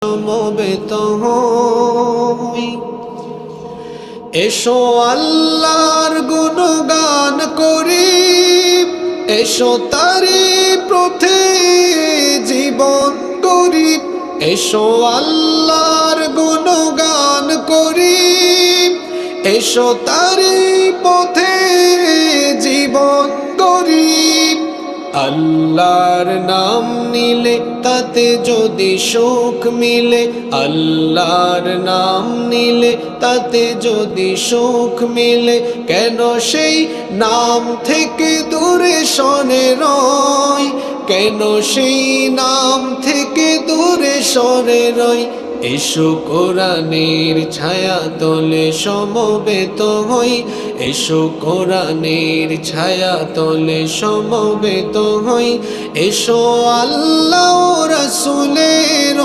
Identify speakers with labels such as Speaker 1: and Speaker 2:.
Speaker 1: সমবেত হই। এসো আল্লাহর গুণগান করি, এসো তারি পথে জীবন করি। এসো আল্লাহর গুণগান করি, এসো তারি পথে জীবন করি। আল্লাহর নাম নিলে তাতে যদি সুখ মিলে, আল্লাহর নাম নিলে তাতে যদি সুখ মিলে, কেন সেই নাম থেকে দূরে সরে রই, কেন সেই নাম থেকে দূরে সরে রই। এসো কোরআনের ছায়া তলে সমবেত হই, এসো কোরআনের ছায়া তলে সমবেত হই। এসো আল্লাহ রাসূলের